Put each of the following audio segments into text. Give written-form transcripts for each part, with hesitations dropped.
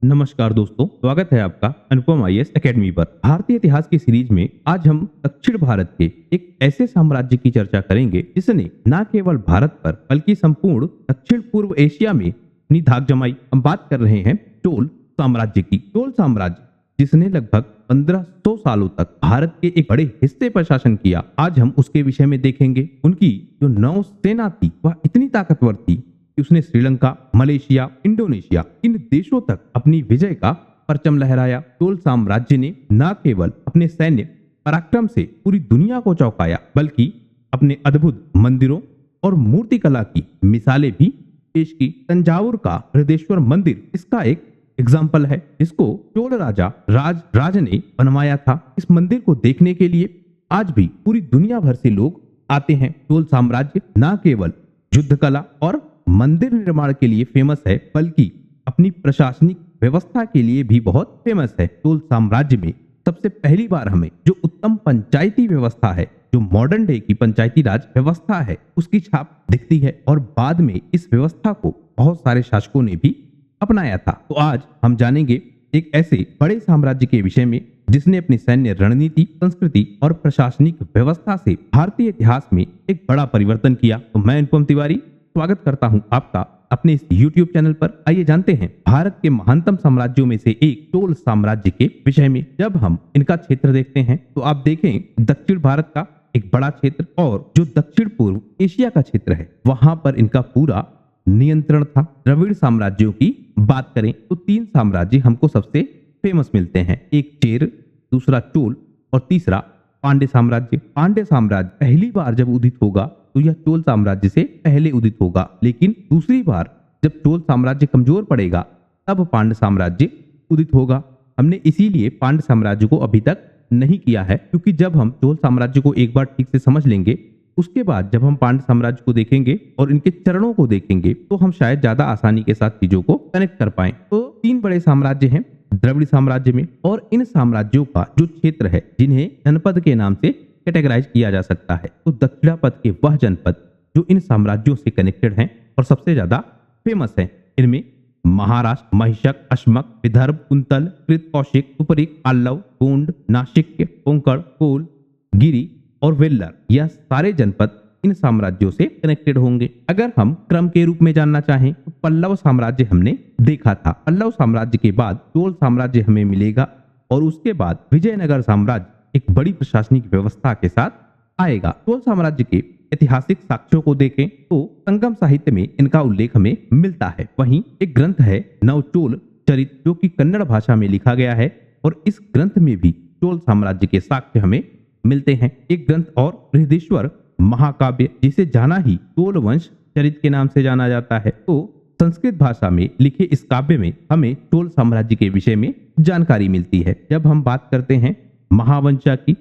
नमस्कार दोस्तों, स्वागत है आपका अनुपम आईएएस एकेडमी पर। भारतीय इतिहास की सीरीज में आज हम दक्षिण भारत के एक ऐसे साम्राज्य की चर्चा करेंगे जिसने न केवल भारत पर बल्कि संपूर्ण दक्षिण पूर्व एशिया में अपनी धाक जमाई। हम बात कर रहे हैं चोल साम्राज्य की। चोल साम्राज्य जिसने लगभग 1500 सालों तक भारत के एक बड़े हिस्से पर शासन किया, आज हम उसके विषय में देखेंगे। उनकी जो नौसेना थी वह इतनी ताकतवर थी कि उसने श्रीलंका, मलेशिया, इंडोनेशिया इन देशों तक अपनी विजय का परचम लहराया। चोल साम्राज्य ने न केवल अपने सैन्य पराक्रम से पूरी दुनिया को चौंकाया, बल्कि अपने अद्भुत मंदिरों और मूर्तिकला की मिसालें भी पेश की। तंजावुर का बृहदेश्वर मंदिर इसका एक एग्जाम्पल है, जिसको चोल राजा राज ने बनवाया था। इस मंदिर को देखने के लिए आज भी पूरी दुनिया भर से लोग आते हैं। चोल साम्राज्य न केवल युद्ध कला और मंदिर निर्माण के लिए फेमस है, बल्कि अपनी प्रशासनिक व्यवस्था के लिए भी बहुत फेमस है। चोल साम्राज्य में सबसे पहली बार हमें जो उत्तम पंचायती व्यवस्था है, जो मॉडर्न डे की पंचायती राज व्यवस्था है, उसकी छाप दिखती है। और बाद में इस व्यवस्था को बहुत सारे शासकों ने भी अपनाया था। तो आज हम जानेंगे एक ऐसे बड़े साम्राज्य के विषय में जिसने अपनी सैन्य रणनीति, संस्कृति और प्रशासनिक व्यवस्था से भारतीय इतिहास में एक बड़ा परिवर्तन किया। तो मैं अनुपम तिवारी स्वागत करता हूं आपका अपने इस YouTube चैनल पर। आइए जानते हैं भारत के महानतम साम्राज्यों में से एक चोल साम्राज्य के विषय में। जब हम इनका क्षेत्र देखते हैं तो आप देखें दक्षिण भारत का एक बड़ा क्षेत्र और जो दक्षिण पूर्व एशिया का क्षेत्र है वहां पर इनका पूरा नियंत्रण था। द्रविड़ साम्राज्यों की बात करें तो 3 साम्राज्य हमको सबसे फेमस मिलते हैं, एक चेर, दूसरा चोल और तीसरा पांड्य साम्राज्य। पांड्य साम्राज्य पहली बार जब उदित होगा तो यह चोल साम्राज्य से पहले उदित होगा, लेकिन दूसरी बार जब चोल साम्राज्य कमजोर पड़ेगा तब पांड्य साम्राज्य उदित होगा। हमने इसीलिए पांड्य साम्राज्य को अभी तक नहीं किया है, क्योंकि जब हम चोल साम्राज्य को एक बार ठीक से समझ लेंगे, उसके बाद जब हम पांड्य साम्राज्य को देखेंगे और इनके चरणों को देखेंगे तो हम शायद ज्यादा आसानी के साथ चीजों को कनेक्ट कर पाए। तो 3 बड़े साम्राज्य हैं द्रविड़ साम्राज्य में, और इन साम्राज्यों का जो क्षेत्र है जिन्हें जनपद के नाम से कैटेगराइज किया जा सकता है। तो दक्षिणापथ के वह जनपद जो इन साम्राज्यों से कनेक्टेड हैं और सबसे ज्यादा फेमस हैं, इनमें महाराष्ट्र, महिषक, अश्मक, विदर्भ, कुंतल, कृत, कौशिक, सुपरिक, पल्लव, गोंड, नासिक, कोंकण, कोल, गिरी और वेल्लर, यह सारे जनपद इन साम्राज्यों से कनेक्टेड होंगे। अगर हम क्रम के रूप में जानना चाहें तो पल्लव साम्राज्य हमने देखा था। पल्लव साम्राज्य के बाद चोल साम्राज्य हमें मिलेगा और उसके बाद विजयनगर साम्राज्य एक बड़ी प्रशासनिक व्यवस्था के साथ आएगा। चोल साम्राज्य के ऐतिहासिक साक्ष्यों को देखें तो संगम साहित्य में इनका उल्लेख हमें मिलता है। वहीं एक ग्रंथ है नवचोल चरित, जो कि कन्नड़ भाषा में लिखा गया है, और इस ग्रंथ में भी चोल साम्राज्य के साक्ष्य हमें मिलते हैं। एक ग्रंथ और बृहदेश्वर महाकाव्य, जिसे जाना ही चोल वंश चरित के नाम से जाना जाता है। तो संस्कृत भाषा में लिखे इस काव्य में हमें चोल साम्राज्य के विषय में जानकारी मिलती है। जब हम बात करते हैं महावंशा की,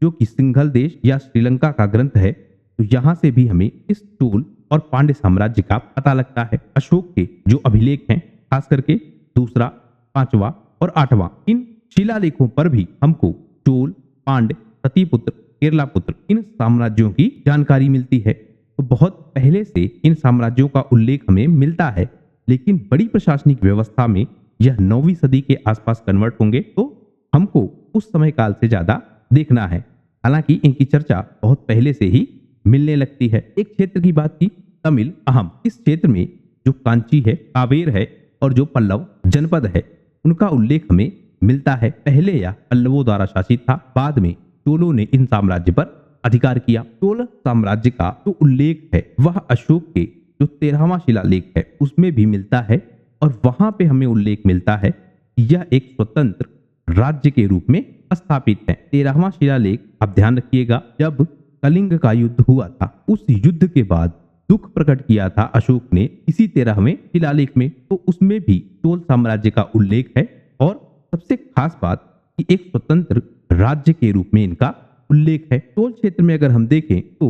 जो कि सिंघल देश या श्रीलंका का ग्रंथ है, तो यहाँ से भी हमें इस चोल और पांड्य साम्राज्य का पता लगता है। अशोक के जो अभिलेख हैं, खास करके 2, 5वां और 8वां, इन शिलालेखों पर भी हमको चोल, पांड्य, सतीपुत्र, केरलापुत्र इन साम्राज्यों की जानकारी मिलती है। तो बहुत पहले से इन साम्राज्यों का उल्लेख हमें मिलता है, लेकिन बड़ी प्रशासनिक व्यवस्था में यह 9वीं सदी के आसपास कन्वर्ट होंगे, तो हमको उस समय काल से ज्यादा देखना है। हालांकि इनकी चर्चा बहुत पहले से ही मिलने लगती है। एक क्षेत्र की बात की, तमिल अहम। इस क्षेत्र में जो कांची है, कावेर है और जो पल्लव जनपद है, उनका उल्लेख हमें मिलता है। पहले यह पल्लवों द्वारा शासित था, बाद में चोलों ने इन साम्राज्य पर अधिकार किया। चोल साम्राज्य का जो उल्लेख है वह अशोक के जो 13वां शिलालेख है उसमें भी मिलता है, और वहां पे हमें उल्लेख मिलता है कि यह एक स्वतंत्र राज्य के रूप में स्थापित है। 13वां शिलालेख, आप ध्यान रखिएगा, जब कलिंग का युद्ध हुआ था, उस युद्ध के बाद दुख प्रकट किया था अशोक ने इसी 13वें शिलालेख में, तो उसमें भी चोल साम्राज्य का उल्लेख है। और सबसे खास बात कि एक स्वतंत्र राज्य के रूप में इनका उल्लेख है। चोल क्षेत्र में अगर हम देखें तो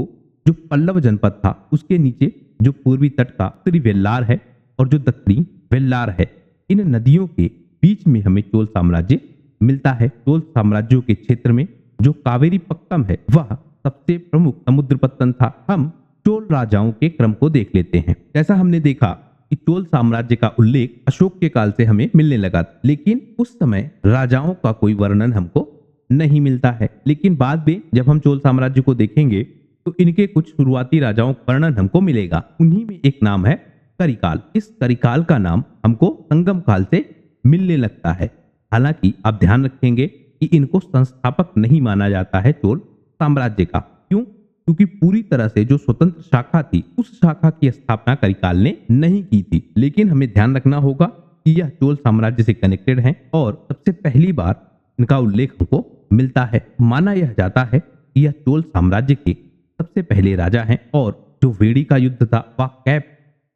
जो पल्लव जनपद था उसके नीचे जो पूर्वी तट का उत्तरी वेल्लार है और जो दक्षिणी वेल्लार है, इन नदियों के बीच में हमें चोल साम्राज्य मिलता है। चोल साम्राज्यों के क्षेत्र में जो कावेरी पक्कम है वह सबसे प्रमुख समुद्र पत्तन था। हम चोल राजाओं के क्रम को देख लेते हैं। जैसा हमने देखा कि चोल साम्राज्य का उल्लेख अशोक के काल से हमें मिलने लगा था, लेकिन उस समय राजाओं का कोई वर्णन हमको नहीं मिलता है। लेकिन बाद में जब हम चोल साम्राज्य को देखेंगे तो इनके कुछ शुरुआती राजाओं का वर्णन हमको मिलेगा। उन्हीं में एक नाम है करिकाल। इस करिकाल का नाम हमको संगम काल से मिलने लगता है। हालांकि आप ध्यान रखेंगे कि इनको संस्थापक नहीं माना जाता है चोल साम्राज्य का। क्यों? क्योंकि पूरी तरह से जो स्वतंत्र शाखा थी उस शाखा की स्थापना करिकाल ने नहीं की थी। लेकिन हमें ध्यान रखना होगा कि यह चोल साम्राज्य से कनेक्टेड है और सबसे पहली बार इनका उल्लेख हमको मिलता है। माना यह जाता है कि यह चोल साम्राज्य के सबसे पहले राजा हैं और जो वेड़ी का युद्ध था वह कैप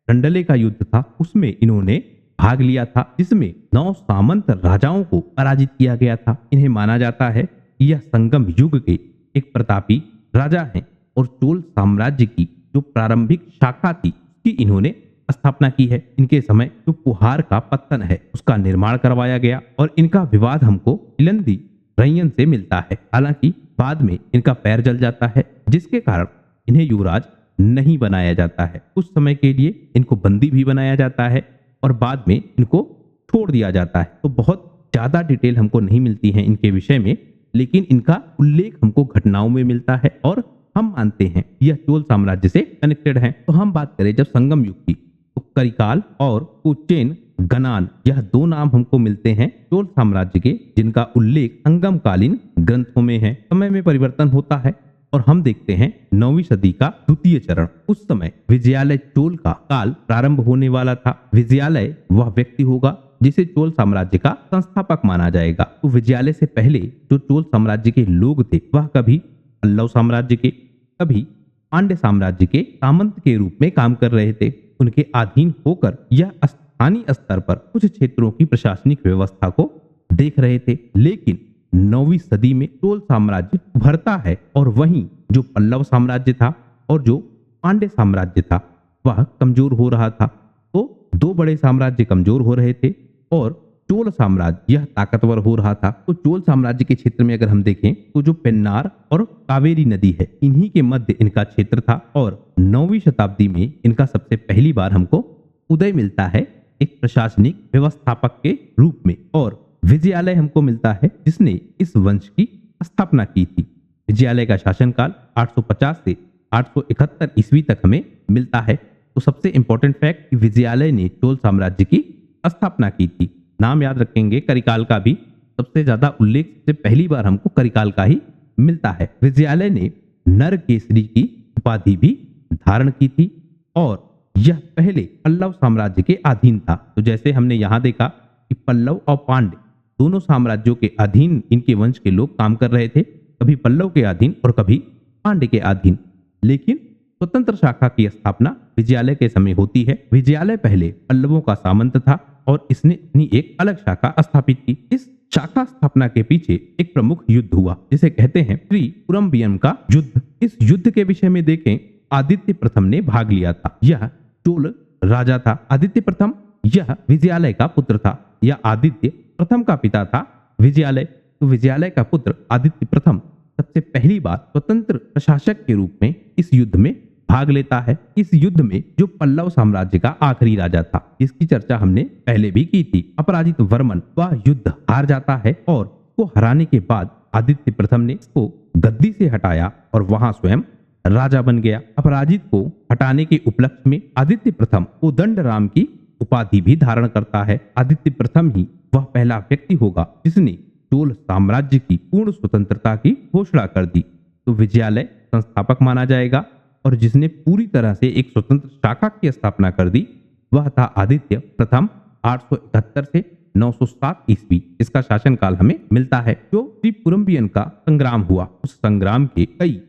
डंडले का युद्ध था, उसमें इन्होंने भाग लिया था, जिसमें 9 सामंत राजाओं को पराजित किया गया था। इन्हें माना जाता है कि यह संगम युग के एक प्रतापी राजा हैं और चोल साम्राज्य की जो प्रारंभिक शाखा थी उसकी इन्होंने स्थापना की है। इनके समय जो पुहार का पत्तन है उसका निर्माण करवाया गया और इनका विवाद हमको इलंदी रैयन से मिलता है। हालांकि बाद में इनका पैर जल जाता है, जिसके कारण इन्हें युवराज नहीं बनाया जाता है। कुछ समय के लिए इनको बंदी भी बनाया जाता है और बाद में इनको छोड़ दिया जाता है। तो बहुत ज्यादा डिटेल हमको नहीं मिलती है इनके विषय में, लेकिन इनका उल्लेख हमको घटनाओं में मिलता है और हम मानते हैं यह चोल साम्राज्य से कनेक्टेड है। तो हम बात करें जब संगम युग की, तो करिकाल और कोचेन गनान यह 2 नाम हमको मिलते हैं चोल साम्राज्य के, जिनका उल्लेख संगमकालीन ग्रंथों में है। समय में परिवर्तन होता है और हम देखते हैं 9वीं सदी का द्वितीय चरण। उस समय विजयालय चोल का काल प्रारंभ होने वाला था। विजयालय वह व्यक्ति होगा जिसे चोल साम्राज्य का संस्थापक माना जाएगा। तो विजयालय से पहले जो चोल साम्राज्य के लोग थे वह कभी पल्लव साम्राज्य के, कभी पांड्य साम्राज्य के सामंत के रूप में काम कर रहे थे। उनके अधीन होकर यह स्थानीय स्तर पर कुछ क्षेत्रों की प्रशासनिक व्यवस्था को देख रहे थे। लेकिन 9वीं सदी में चोल साम्राज्य उभरता है और वहीं जो पल्लव साम्राज्य था और जो पांड्य साम्राज्य था वह कमजोर हो रहा था। तो 2 बड़े साम्राज्य कमजोर हो रहे थे और चोल साम्राज्य यह ताकतवर हो रहा था। तो चोल साम्राज्य के क्षेत्र में अगर हम देखें तो जो पेन्नार और कावेरी नदी है इन्हीं के मध्य इनका क्षेत्र था और 9वीं शताब्दी में इनका सबसे पहली बार हमको उदय मिलता है एक प्रशासनिक व्यवस्थापक के रूप में। और विजयालय हमको मिलता है जिसने इस वंश की स्थापना की थी। विजयालय का शासनकाल 850 से 871 ईस्वी तक हमें मिलता है। तो सबसे इंपॉर्टेंट फैक्ट कि विजयालय ने चोल साम्राज्य की स्थापना की थी। नाम याद रखेंगे, करिकाल का भी सबसे ज्यादा उल्लेख से पहली बार हमको करिकाल का ही मिलता है। विजयालय ने नर केसरी की उपाधि भी धारण की थी और यह पहले पल्लव साम्राज्य के अधीन था। तो जैसे हमने यहाँ देखा कि पल्लव और पांड्य दोनों साम्राज्यों के अधीन इनके वंश के लोग काम कर रहे थे, कभी पल्लव के अधीन और कभी पांड्य के अधीन। लेकिन स्वतंत्र शाखा की स्थापना विजयालय के समय होती है। विजयालय पहले पल्लवों का सामंत था और इसने अपनी एक अलग शाखा स्थापित की। इस शाखा स्थापना के पीछे एक प्रमुख युद्ध हुआ जिसे कहते हैं त्रिपुरम्बियम का युद्ध। इस युद्ध के विषय में देखें, आदित्य प्रथम ने भाग लिया था। यह चोल राजा था। आदित्य प्रथम यह विजयालय का पुत्र था। यह आदित्य प्रथम का पिता था विजयालय। तो विजयालय का पुत्र आदित्य प्रथम सबसे पहली बार स्वतंत्र प्रशासक के रूप में इस युद्ध में भाग लेता है। इस युद्ध में जो पल्लव साम्राज्य का आखिरी राजा था, जिसकी चर्चा हमने पहले भी की थी, अपराजित वर्मन, वह युद्ध हार जाता है और को हराने के बाद आदित्य प्रथम ने इसको गद्दी से हटाया और वहां स्वयं राजा बन गया। अपराजित को हटाने के उपलक्ष्य में आदित्य प्रथम कोदंड राम की उपाधि भी धारण करता है। आदित्य प्रथम ही वह पहला व्यक्ति होगा जिसने चोल साम्राज्य की पूर्ण स्वतंत्रता की घोषणा कर दी। तो विजयालय संस्थापक माना जाएगा और जिसने पूरी तरह से एक स्वतंत्र शाखा की स्थापना कर दी वह था आदित्य प्रथम। 871 से 907 ईस्वी इसका शासनकाल हमें मिलता है। जो त्रिपुरम्बियन का संग्राम हुआ, उस संग्राम के कई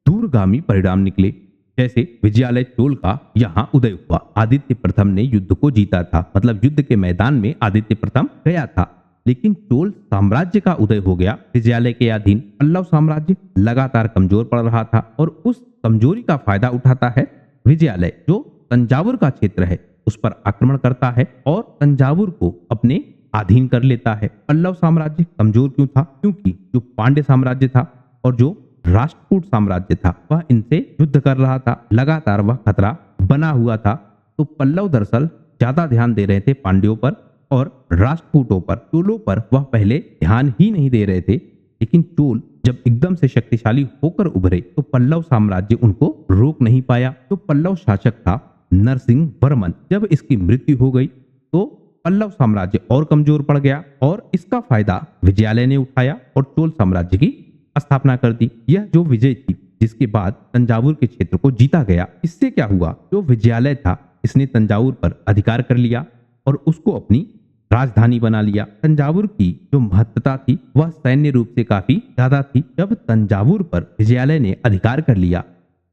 दूरगामी परिणाम निकले। जैसे विजयालय चोल का यहाँ उदय हुआ। आदित्य प्रथम ने युद्ध को जीता था, मतलब युद्ध के मैदान में आदित्य प्रथम गया था, लेकिन चोल साम्राज्य का उदय हो गया विजयालय के अधीन। पल्लव साम्राज्य लगातार कमजोर पड़ रहा था और उस कमजोरी का फायदा उठाता है विजयालय, जो तंजावुर का क्षेत्र है उस पर आक्रमण करता है और तंजावुर को अपने अधीन कर लेता है। पल्लव साम्राज्य कमजोर क्यों था? क्योंकि जो पांड्य साम्राज्य था और जो राष्ट्रकूट साम्राज्य था वह इनसे युद्ध कर रहा था। लगातार वह खतरा बना हुआ था। तो पल्लव दरअसल ज्यादा ध्यान दे रहे थे पांड्यों पर और राष्ट्रकूटों पर। चोलों पर वह पहले ध्यान ही नहीं दे रहे थे, लेकिन चोल जब एकदम से शक्तिशाली होकर उभरे तो पल्लव साम्राज्य उनको रोक नहीं पाया। तो पल्लव शासक था नरसिंह वर्मन। जब इसकी मृत्यु हो गई तो पल्लव साम्राज्य और कमजोर पड़ गया और इसका फायदा विजयालय ने उठाया और चोल साम्राज्य की स्थापना कर दी। यह जो विजय थी जिसके बाद तंजावुर के क्षेत्र को जीता गया, इससे क्या हुआ, जो विजयालय था इसने तंजावुर पर अधिकार कर लिया और उसको अपनी राजधानी बना लिया। तंजावुर की जो महत्ता थी वह सैन्य रूप से काफी ज्यादा थी। जब तंजावुर पर विजयालय ने अधिकार कर लिया,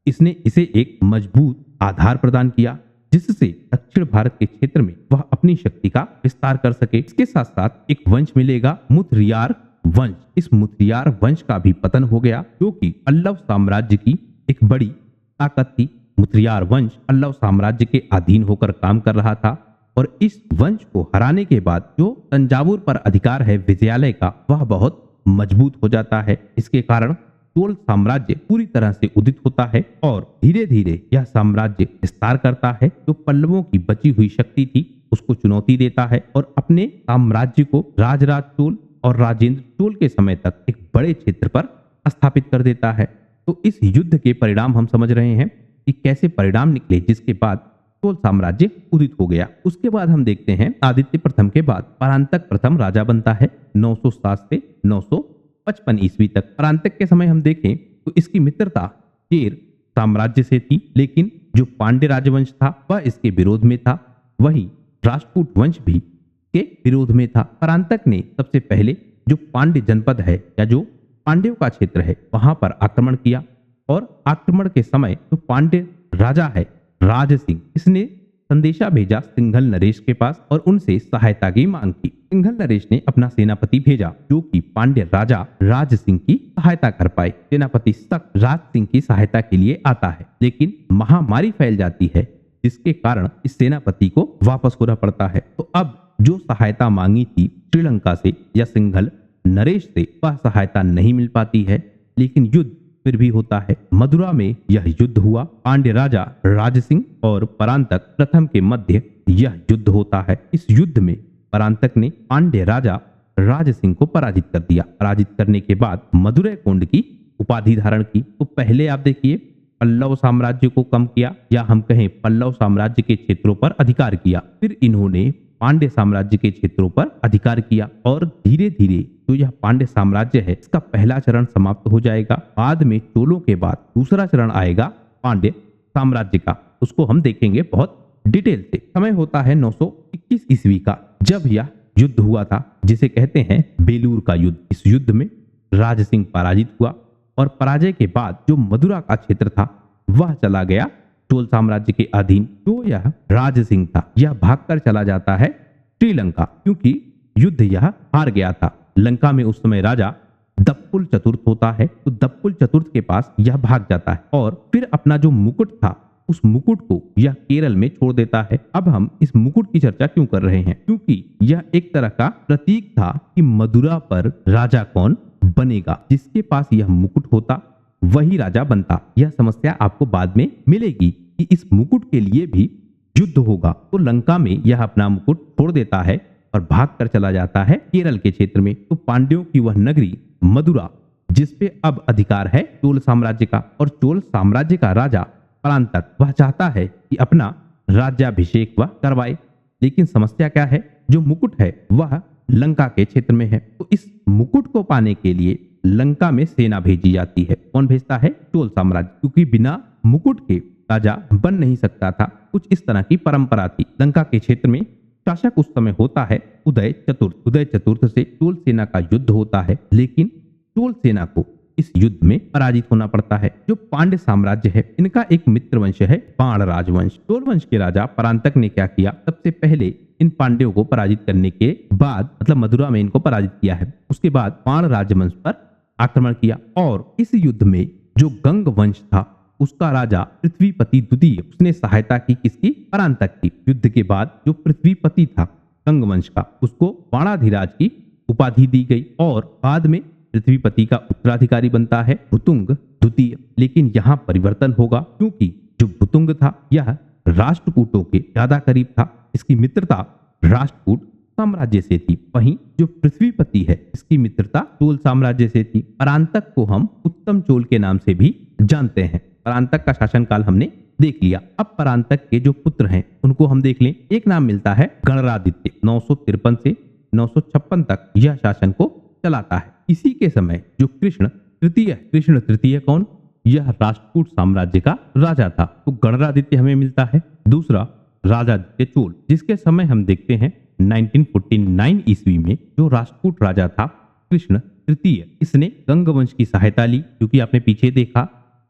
इसने इसे एक मजबूत आधार प्रदान किया जिससे दक्षिण भारत के क्षेत्र में वह अपनी शक्ति का विस्तार कर सके। इसके साथ साथ एक वंश मिलेगा, मुथरियार वंश। इस मुथरियार वंश का भी पतन हो गया जो कि पल्लव साम्राज्य की एक बड़ी ताकत थी। मुथरियार वंश पल्लव साम्राज्य के अधीन होकर काम कर रहा था और इस वंश को हराने के बाद जो तंजावुर पर अधिकार है विजयालय का, वह बहुत मजबूत हो जाता है। इसके कारण चोल साम्राज्य पूरी तरह से उदित होता है और धीरे धीरे यह साम्राज्य विस्तार करता है। जो पल्लवों की बची हुई शक्ति थी उसको चुनौती देता है और अपने साम्राज्य को राजराज चोल और राजेंद्र चोल के समय तक एक बड़े क्षेत्र पर स्थापित कर देता है। तो इस युद्ध के परिणाम हम समझ रहे हैं कि कैसे परिणाम निकले, जिसके बाद चोल साम्राज्य उदित हो गया। उसके बाद हम देखते हैं आदित्य प्रथम के बाद परांतक प्रथम राजा बनता है 907 से 955 ईस्वी तक। परांतक के समय हम देखें तो इसकी मित्रता चेर साम्राज्य से थी, लेकिन जो पांड्य राजवंश था वह इसके विरोध में था। वहीं राष्ट्रकूट वंश भी के विरोध में था। परांतक ने सबसे पहले जो पांड्य जनपद है या जो पांड्यों का क्षेत्र है वहां पर आक्रमण किया और आक्रमण के समय जो पांड्य राजा है राज सिंह, इसने संदेशा भेजा सिंघल नरेश के पास और उनसे सहायता की मांग की। सिंघल नरेश ने अपना सेनापति भेजा जो कि पांड्य राजा राज सिंह की सहायता कर पाए। सेनापति शक राज सिंह की सहायता के लिए आता है, लेकिन महामारी फैल जाती है जिसके कारण इस सेनापति को वापस होना पड़ता है। तो अब जो सहायता मांगी थी श्रीलंका से या सिंघल नरेश से, वह सहायता नहीं मिल पाती है, लेकिन युद्ध फिर भी होता है। मदुरा में यह युद्ध हुआ। पांड्य राजा राज सिंह और परांतक प्रथम के मध्य यह युद्ध होता है। इस युद्ध में परांतक ने पांड्य राजा राज सिंह को पराजित कर दिया। पराजित करने के बाद मदुरै कोंड की उपाधि धारण की। तो पहले आप देखिए पल्लव साम्राज्य को कम किया या हम कहें पल्लव साम्राज्य के क्षेत्रों पर अधिकार किया, फिर इन्होंने पांड्य साम्राज्य के क्षेत्रों पर अधिकार किया और धीरे धीरे जो यह पांड्य साम्राज्य है इसका पहला चरण समाप्त हो जाएगा। बाद में चोलों के बाद दूसरा चरण आएगा पांड्य साम्राज्य का, उसको हम देखेंगे बहुत डिटेल से। समय होता है 921 ईस्वी का, जब यह युद्ध हुआ था जिसे कहते हैं बेलूर का युद्ध। इस युद्ध में राज सिंह पराजित हुआ और पराजय के बाद जो मदुरा का क्षेत्र था वह चला गया चोल साम्राज्य के अधीन। जो यह राज सिंह था यह भागकर चला जाता है श्रीलंका, क्योंकि युद्ध यह हार गया था। लंका में उस समय राजा दप्पुल चतुर्थ होता है, तो दप्पुल चतुर्थ के पास यह भाग जाता है और फिर अपना जो मुकुट था उस मुकुट को यह केरल में छोड़ देता है। अब हम इस मुकुट की चर्चा क्यों कर रहे हैं, क्योंकि यह एक तरह का प्रतीक था कि मदुरा पर राजा कौन बनेगा। जिसके पास यह मुकुट होता वही राजा बनता। यह समस्या आपको बाद में मिलेगी कि इस मुकुट के लिए भी युद्ध होगा। तो लंका में यह अपना मुकुट छोड़ देता है और भाग कर चला जाता है केरल के क्षेत्र में। तो पांड्यों की वह नगरी मदुरा जिसपे अब अधिकार है चोल साम्राज्य का, और चोल साम्राज्य का राजा परांतक वह चाहता है कि अपना राज्याभिषेक वह करवाए, लेकिन समस्या क्या है, जो मुकुट है वह लंका के क्षेत्र में है। तो इस मुकुट को पाने के लिए लंका में सेना भेजी जाती है। कौन भेजता है? चोल साम्राज्य, क्योंकि बिना मुकुट के राजा बन नहीं सकता था। कुछ इस तरह की परंपरा थी। लंका के क्षेत्र में शासक उस समय होता है उदय चतुर्थ। उदय चतुर्थ से चोल सेना का युद्ध होता है, लेकिन चोल सेना को इस युद्ध में पराजित होना पड़ता है। जो पांड्य साम्राज्य है इनका एक मित्र वंश है पाण राजवंश। चोल वंश के राजा परांतक ने क्या किया, सबसे पहले इन पांड्यों को पराजित करने के बाद, मतलब मदुरा में इनको पराजित किया है, उसके बाद पाण राजवंश पर आक्रमण किया और इस युद्ध में जो गंग वंश था उसका राजा पृथ्वीपति द्वितीय, उसने सहायता की किसकी? परांतक की। युद्ध के बाद जो पृथ्वीपति था गंग वंश का, उसको बाणाधिराज की उपाधि दी गई और बाद में पृथ्वीपति का उत्तराधिकारी बनता है भुतुंग द्वितीय। लेकिन यहाँ परिवर्तन होगा, क्योंकि जो भुतुंग था यह राष्ट्रकूटों के ज्यादा करीब था इसकी मित्रता राष्ट्रकूट साम्राज्य से थी। वहीं जो पृथ्वीपति है इसकी मित्रता चोल साम्राज्य से थी। परांतक को हम उत्तम चोल के नाम से भी जानते हैं। परांतक का शासनकाल हमने देख लिया। अब परांतक के जो पुत्र हैं उनको हम देख लें। एक नाम मिलता है गणरादित्य। 953 से 956 तक यह शासन को चलाता है। इसी के समय जो कृष्ण तृतीय कौन? यह राष्ट्रकूट साम्राज्य का राजा था। तो गणरादित्य हमें मिलता है। दूसरा राजादित्य चोल, जिसके समय हम देखते हैं 1949 ईस्वी में जो राष्ट्रकूट राजा था कृष्ण तृतीय, इसने गंग वंश की सहायता ली, क्योंकि आपने पीछे देखा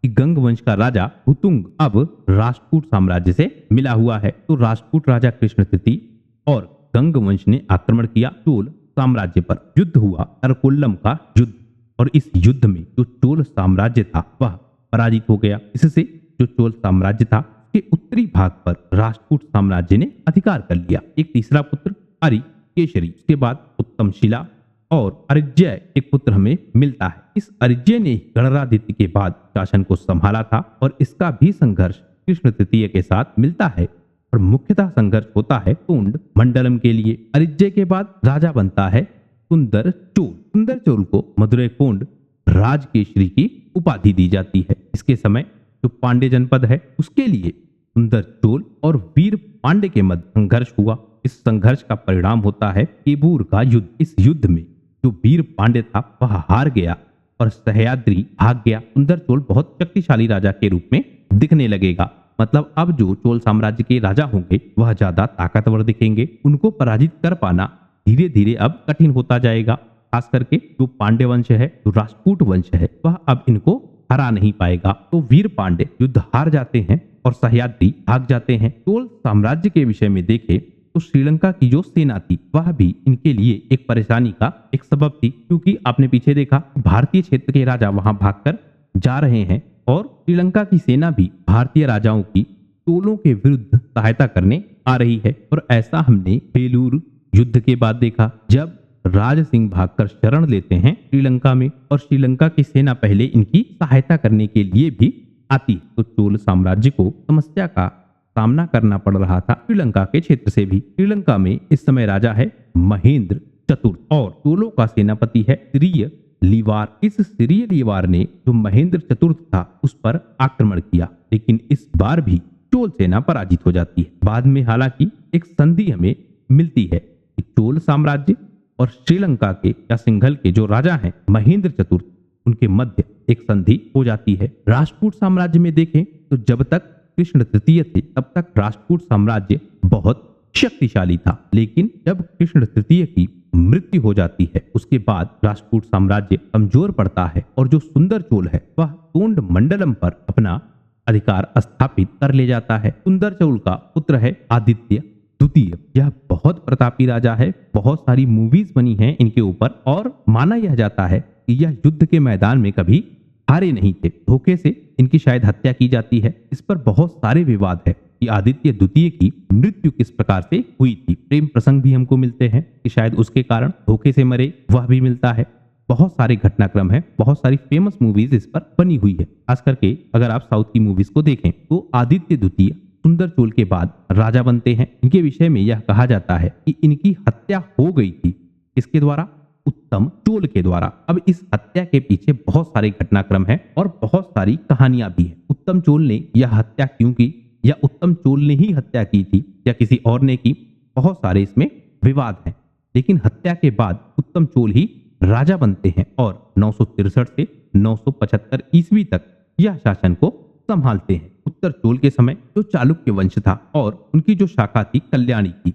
कि गंग वंश का राजा हुतुंग अब राष्ट्रकूट साम्राज्य से मिला हुआ है। तो राष्ट्रकूट राजा कृष्ण तृतीय और गंग वंश ने आक्रमण किया चोल साम्राज्य पर। युद्ध हुआ अरकोल्लम का युद्ध, और इस युद्ध में जो चोल साम्राज्य था वह पराजित हो गया। इससे जो चोल साम्राज्य था के उत्तरी भाग पर राष्ट्रकूट साम्राज्य ने अधिकार कर लिया। एक तीसरा पुत्र अरिकेशरी, उसके बाद उत्तम शिला और अरिजय एक पुत्र हमें मिलता है। इस अरिजय ने गणरादित्य के बाद शासन को संभाला था और इसका भी संघर्ष कृष्ण तृतीय के साथ मिलता है और मुख्यतः संघर्ष होता है कुंड मंडलम के लिए। अरिजय के बाद राजा बनता है सुंदर चोल। सुंदर चोल को मदुरै कोंड राजकेशरी की उपाधि दी जाती है। इसके समय जो पांड्य जनपद है उसके लिए सुंदर चोल और वीर पांड्य के मध्य संघर्ष हुआ। इस संघर्ष का परिणाम होता है केबूर का युद्ध। इस युद्ध में जो वीर पांड्य था वह हार गया और सह्याद्री भाग गया। सुंदर चोल बहुत शक्तिशाली राजा के रूप में दिखने लगेगा। मतलब अब जो चोल साम्राज्य के राजा होंगे वह ज्यादा ताकतवर दिखेंगे। उनको पराजित कर पाना धीरे धीरे अब कठिन होता जाएगा। खास करके जो पांड्य वंश है, जो राष्ट्रकूट वंश है, वह अब इनको हरा नहीं पाएगा। तो वीर पांड्य युद्ध हार जाते हैं और सह्याद्री भाग जाते हैं। चोल साम्राज्य के विषय में देखें तो श्रीलंका की जो सेना थी वह भी इनके लिए एक परेशानी का एक सबब थी, क्योंकि आपने पीछे देखा भारतीय क्षेत्र के राजा वहां भागकर जा रहे हैं और श्रीलंका की सेना भी भारतीय राजाओं की चोलों के विरुद्ध सहायता करने आ रही है। और ऐसा हमने बेलूर युद्ध के बाद देखा, जब राज सिंह भागकर शरण लेते हैं श्रीलंका में और श्रीलंका की सेना पहले इनकी सहायता करने के लिए भी आती। तो चोल साम्राज्य को समस्या का सामना करना पड़ रहा था श्रीलंका के क्षेत्र से भी। श्रीलंका में इस समय राजा है महेंद्र चतुर्थ और चोलों का सेनापति है सिरिय लीवार। इस सिरिय लीवार ने जो महेंद्र चतुर्थ था उस पर आक्रमण किया, लेकिन इस बार भी चोल सेना पराजित हो जाती है। बाद में हालांकि एक संधि हमें मिलती है कि चोल साम्राज्य और श्रीलंका के या सिंघल के जो राजा हैं महेंद्र चतुर्थ, उनके मध्य एक संधि हो जाती है। राष्ट्रकूट साम्राज्य में देखें तो जब तक कृष्ण तृतीय थे तब तक राष्ट्रकूट साम्राज्य बहुत शक्तिशाली था, लेकिन जब कृष्ण तृतीय की मृत्यु हो जाती है उसके बाद राष्ट्रकूट साम्राज्य कमजोर पड़ता है और जो सुंदर चोल है वह कोंड मंडलम पर अपना अधिकार स्थापित कर ले जाता है। सुंदर चोल का पुत्र है आदित्य द्वितीय। यह बहुत प्रतापी राजा है। बहुत सारी मूवीज बनी हैं इनके ऊपर और माना यह जाता है कि यह युद्ध के मैदान में कभी हारे नहीं थे। धोखे से इनकी शायद हत्या की जाती है। इस पर बहुत सारे विवाद है कि आदित्य द्वितीय की मृत्यु किस प्रकार से हुई थी। प्रेम प्रसंग भी हमको मिलते हैं कि शायद उसके कारण धोखे से मरे, वह भी मिलता है। बहुत सारे घटनाक्रम है, बहुत सारी फेमस मूवीज इस पर बनी हुई है। खास करके अगर आप साउथ की मूवीज को देखें तो आदित्य द्वितीय सुंदर चोल के बाद राजा बनते हैं। इनके विषय में यह कहा जाता है कि इनकी हत्या हो गई थी। इसके द्वारा? उत्तम चोल के द्वारा। अब इस हत्या के पीछे बहुत सारे घटनाक्रम है और बहुत सारी कहानियां भी है। उत्तम चोल ने यह हत्या क्यों की, या उत्तम चोल ने ही हत्या की थी या किसी और ने की, बहुत सारे इसमें विवाद हैं। लेकिन हत्या के बाद उत्तम चोल ही राजा बनते हैं और 963 से 975 ईस्वी तक यह शासन को संभालते हैं। उत्तर चोल के समय जो चालुक्य वंश था और उनकी जो शाखा थी कल्याणी की,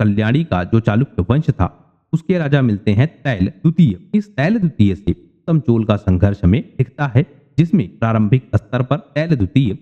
कल्याणी का जो चालुक्य वंश था उसके राजा मिलते हैं तैल द्वितीय। इस तैल द्वितीय से उत्तम चोल का संघर्ष हमें दिखता है, जिसमें प्रारंभिक स्तर पर तैल द्वितीय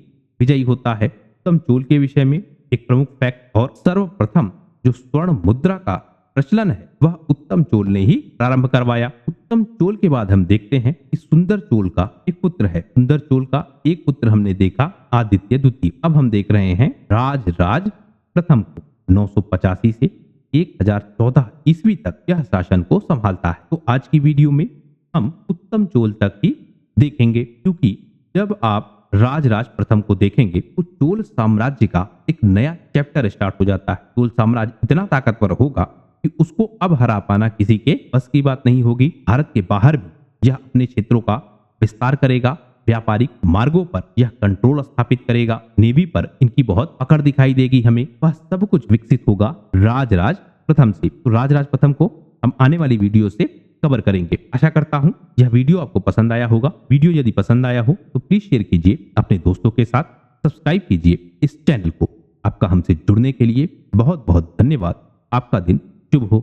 विजयी होता है। उत्तम चोल के विषय में एक प्रमुख फैक्ट और सर्वप्रथम जो स्वर्ण मुद्रा का प्रचलन है वह उत्तम चोल ने ही प्रारंभ करवाया। उत्तम चोल के बाद हम देखते हैं कि सुंदर चोल का एक पुत्र है। सुंदर चोल का एक पुत्र हमने देखा आदित्य द्वितीय। अब हम देख रहे हैं राज प्रथम को 985 से 1014 ईस्वी तक यह शासन को संभालता है। तो आज की वीडियो में हम उत्तम चोल तक ही देखेंगे, क्योंकि जब आप राजराज प्रथम को देखेंगे तो चोल साम्राज्य का एक नया चैप्टर स्टार्ट हो जाता है। चोल साम्राज्य इतना ताकतवर होगा कि उसको अब हरा पाना किसी के बस की बात नहीं होगी। भारत के बाहर भी यह अपने क्षेत्रों का विस्तार करेगा, व्यापारिक मार्गों पर यह कंट्रोल स्थापित करेगा, नेवी पर इनकी बहुत पकड़ दिखाई देगी हमें। वह सब कुछ विकसित होगा राजराज प्रथम से। तो राजराज प्रथम को हम आने वाली वीडियो से कवर करेंगे। आशा करता हूं यह वीडियो आपको पसंद आया होगा। वीडियो यदि पसंद आया हो तो प्लीज शेयर कीजिए अपने दोस्तों के साथ, सब्सक्राइब कीजिए इस चैनल को। आपका हमसे जुड़ने के लिए बहुत बहुत धन्यवाद। आपका दिन शुभ हो।